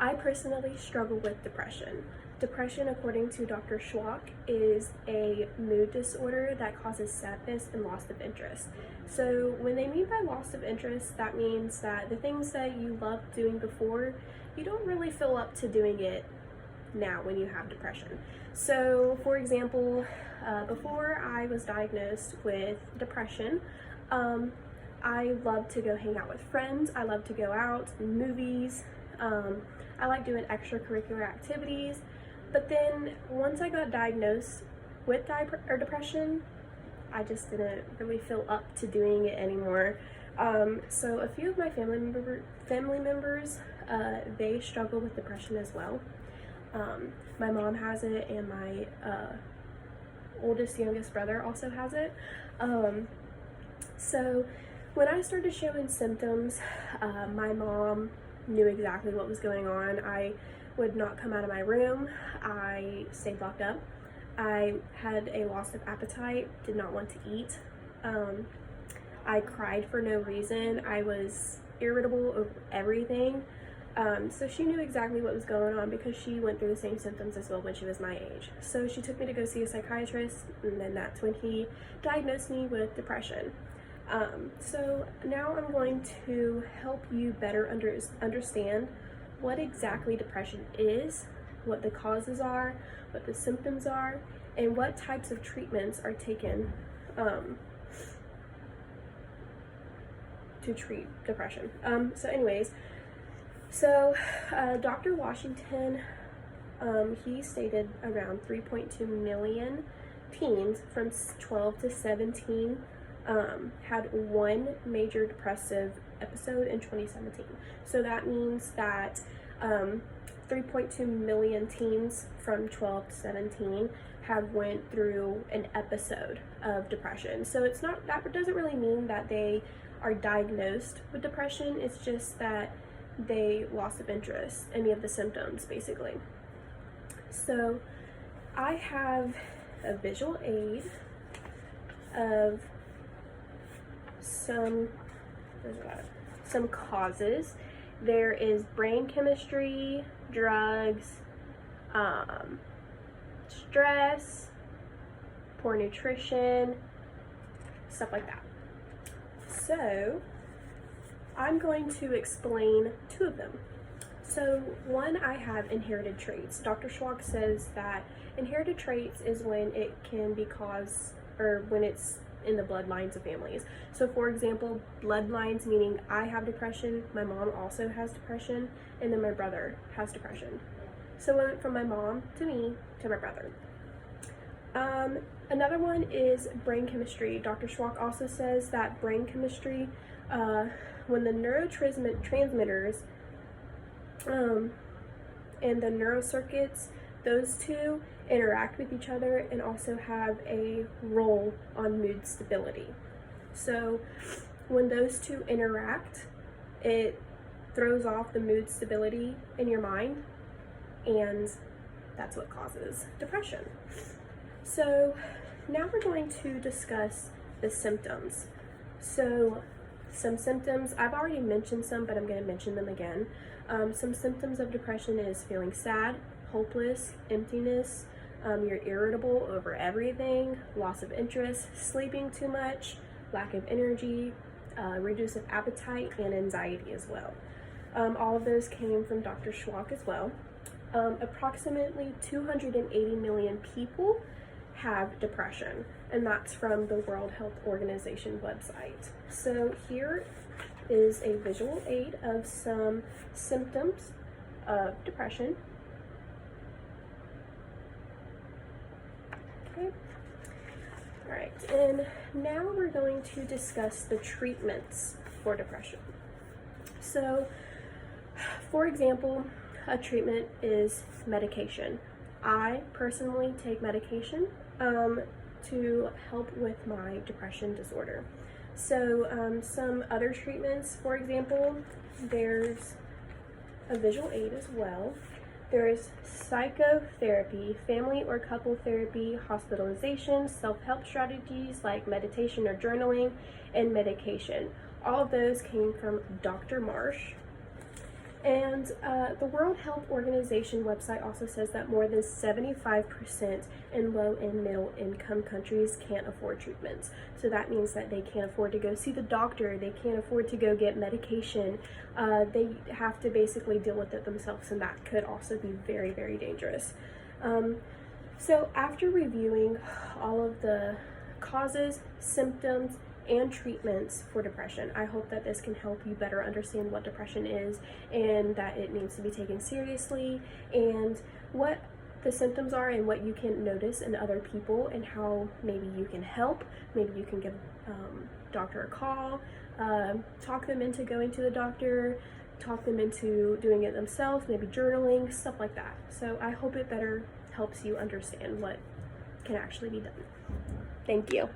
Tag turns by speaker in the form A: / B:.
A: I personally struggle with depression. Depression, according to Dr. Schwach, is a mood disorder that causes sadness and loss of interest. So when they mean by loss of interest, that means that the things that you loved doing before, you don't really feel up to doing it now when you have depression. So for example, before I was diagnosed with depression, I love to go hang out with friends. I love to go out, movies. I like doing extracurricular activities. But then once I got diagnosed with depression, I just didn't really feel up to doing it anymore. So a few of my family members, they struggle with depression as well. My mom has it, and my youngest brother also has it. So when I started showing symptoms, my mom knew exactly what was going on. I would not come out of my room. I stayed locked up. I had a loss of appetite, did not want to eat. I cried for no reason. I was irritable over everything. So she knew exactly what was going on because she went through the same symptoms as well when she was my age. So she took me to go see a psychiatrist, and then that's when he diagnosed me with depression. So now I'm going to help you better understand what exactly depression is, what the causes are, what the symptoms are, and what types of treatments are taken to treat depression. Dr. Washington, he stated around 3.2 million teens from 12 to 17 had one major depressive episode in 2017. So that means that 3.2 million teens from 12 to 17 have went through an episode of depression. So it's not, that doesn't really mean that they are diagnosed with depression. It's just that they loss of interest, any of the symptoms basically. So I have a visual aid of some causes. There is brain chemistry, drugs, stress, poor nutrition, stuff like that. So I'm going to explain two of them. So one, I have inherited traits. Dr. Schwach says that inherited traits is when it can be caused, or when it's in the bloodlines of families. So for example, bloodlines meaning I have depression, my mom also has depression, and then my brother has depression. So it went from my mom to me to my brother. Another one is brain chemistry. Dr. Schwach also says that brain chemistry, when the neurotransmitters and the neurocircuits, those two interact with each other and also have a role on mood stability. So when those two interact, it throws off the mood stability in your mind, and that's what causes depression. So now we're going to discuss the symptoms. So some symptoms, I've already mentioned some, but I'm going to mention them again. Some symptoms of depression is feeling sad, hopeless, emptiness, you're irritable over everything, loss of interest, sleeping too much, lack of energy, reduced appetite, and anxiety as well. All of those came from Dr. Schwach as well. Approximately 280 million people have depression, and that's from the World Health Organization website. So here is a visual aid of some symptoms of depression. Okay. All right, and now we're going to discuss the treatments for depression. So, for example, a treatment is medication. I personally take medication to help with my depression disorder. So some other treatments, for example, there's a visual aid as well. There's psychotherapy, family or couple therapy, hospitalization, self-help strategies like meditation or journaling, and medication. All of those came from Dr. Marsh. And the World Health Organization website also says that more than 75% in low and middle income countries can't afford treatments. So that means that they can't afford to go see the doctor, they can't afford to go get medication, they have to basically deal with it themselves, and that could also be very, very dangerous. So after reviewing all of the causes, symptoms, and treatments for depression, I hope that this can help you better understand what depression is and that it needs to be taken seriously, and what the symptoms are and what you can notice in other people, and how maybe you can help. Maybe you can give doctor a call, talk them into going to the doctor, talk them into doing it themselves, maybe journaling, stuff like that. So I hope it better helps you understand what can actually be done. Thank you.